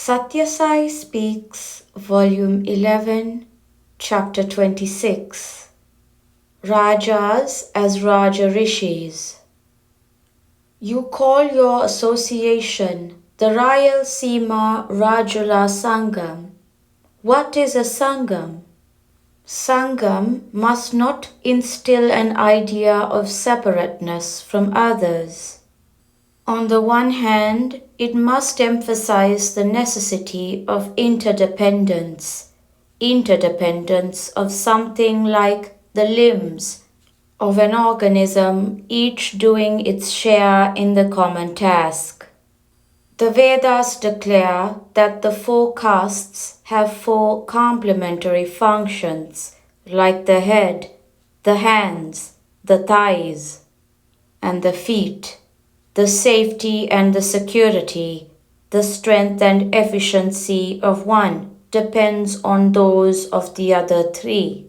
Sathya Sai Speaks, Volume 11, Chapter 26. Raajas as Raajarishis. You call your association the Rayalaseema Rajula Sangam. What is a Sangam? Sangam must not instill an idea of separateness from others. On the one hand, it must emphasize the necessity of interdependence of something like the limbs of an organism, each doing its share in the common task. The Vedas declare that the four castes have four complementary functions, like the head, the hands, the thighs, and the feet. The safety and the security, the strength and efficiency of one depends on those of the other three.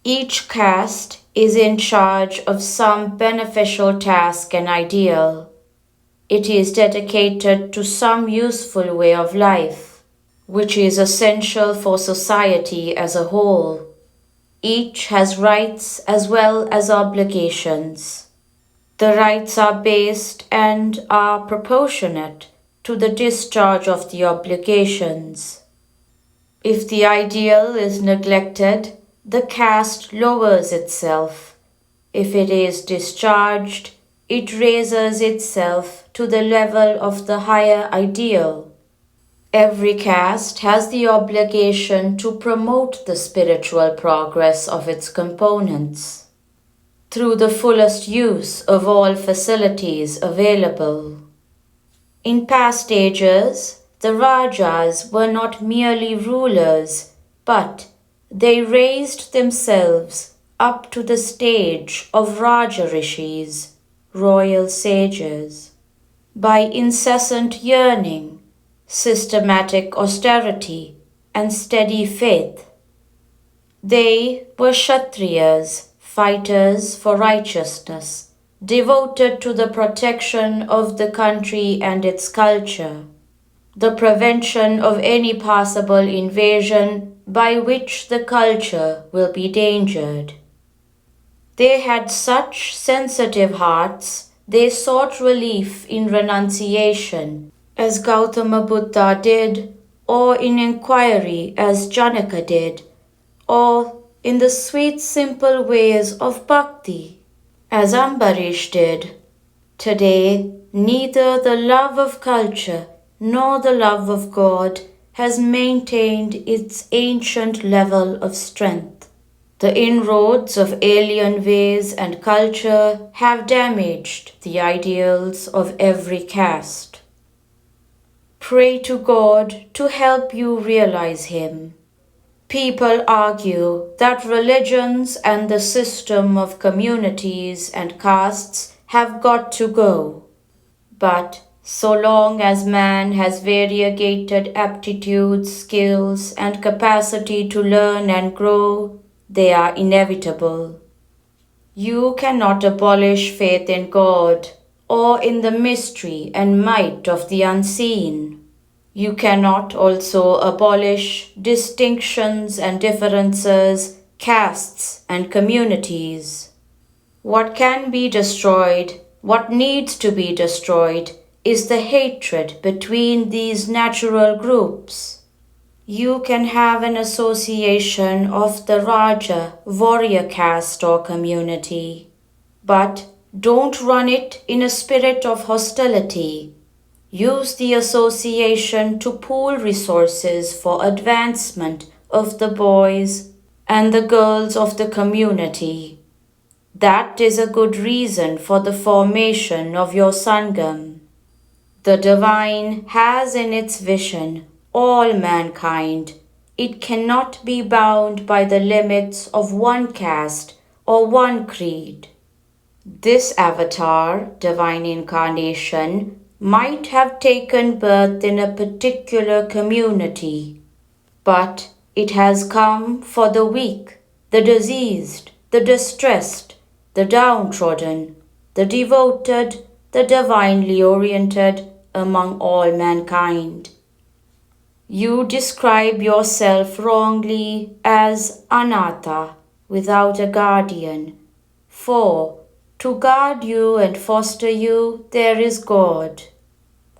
Each caste is in charge of some beneficial task and ideal. It is dedicated to some useful way of life, which is essential for society as a whole. Each has rights as well as obligations. The rights are based and are proportionate to the discharge of the obligations. If the ideal is neglected, the caste lowers itself. If it is discharged, it raises itself to the level of the higher ideal. Every caste has the obligation to promote the spiritual progress of its components through the fullest use of all facilities available. In past ages, the Rajas were not merely rulers, but they raised themselves up to the stage of Raajarishis, royal sages, by incessant yearning, systematic austerity, and steady faith. They were Kshatriyas, fighters for righteousness, devoted to the protection of the country and its culture, the prevention of any possible invasion by which the culture will be endangered. They had such sensitive hearts, they sought relief in renunciation, as Gautama Buddha did, or in inquiry, as Janaka did, or in the sweet simple ways of bhakti, as Ambarish did. Today, neither the love of culture nor the love of God has maintained its ancient level of strength. The inroads of alien ways and culture have damaged the ideals of every caste. Pray to God to help you realize Him. People argue that religions and the system of communities and castes have got to go. But so long as man has variegated aptitudes, skills, and capacity to learn and grow, they are inevitable. You cannot abolish faith in God or in the mystery and might of the unseen. You cannot also abolish distinctions and differences, castes and communities. What can be destroyed, what needs to be destroyed, is the hatred between these natural groups. You can have an association of the Raja, warrior caste or community, but don't run it in a spirit of hostility. Use the association to pool resources for advancement of the boys and the girls of the community. That is a good reason for the formation of your Sangam. The Divine has in its vision all mankind. It cannot be bound by the limits of one caste or one creed. This avatar, divine incarnation, might have taken birth in a particular community, but it has come for the weak, the diseased, the distressed, the downtrodden, the devoted, the divinely oriented among all mankind. You describe yourself wrongly as anatha, without a guardian. For to guard you and foster you, there is God.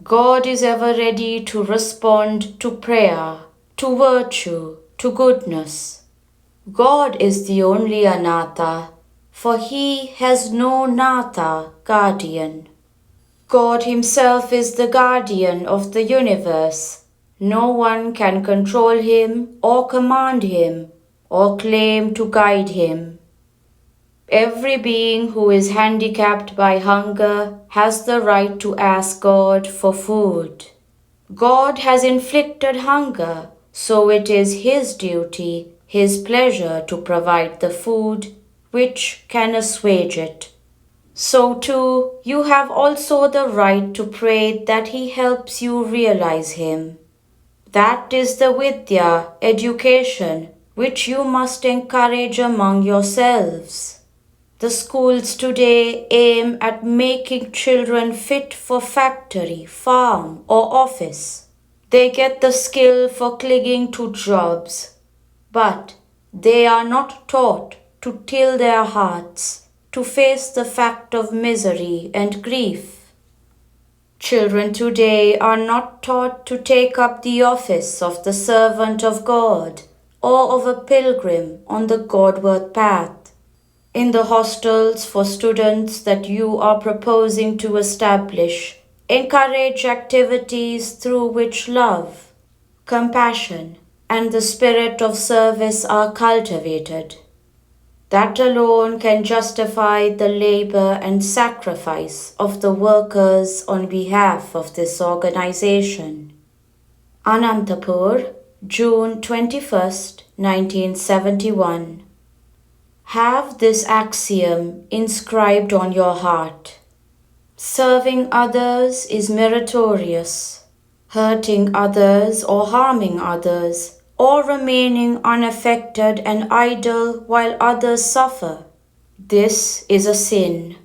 God is ever ready to respond to prayer, to virtue, to goodness. God is the only anatha, for he has no natha, guardian. God himself is the guardian of the universe. No one can control him or command him or claim to guide him. Every being who is handicapped by hunger has the right to ask God for food. God has inflicted hunger, so it is his duty, his pleasure to provide the food which can assuage it. So too, you have also the right to pray that he helps you realize him. That is the vidya, education, which you must encourage among yourselves. The schools today aim at making children fit for factory, farm, or office. They get the skill for clinging to jobs, but they are not taught to till their hearts, to face the fact of misery and grief. Children today are not taught to take up the office of the servant of God or of a pilgrim on the Godward path. In the hostels for students that you are proposing to establish, encourage activities through which love, compassion, and the spirit of service are cultivated. That alone can justify the labor and sacrifice of the workers on behalf of this organization. Anantapur, June 21st, 1971. Have this axiom inscribed on your heart. Serving others is meritorious. Hurting others or harming others or remaining unaffected and idle while others suffer, this is a sin.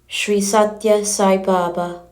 Sri Sathya Sai Baba.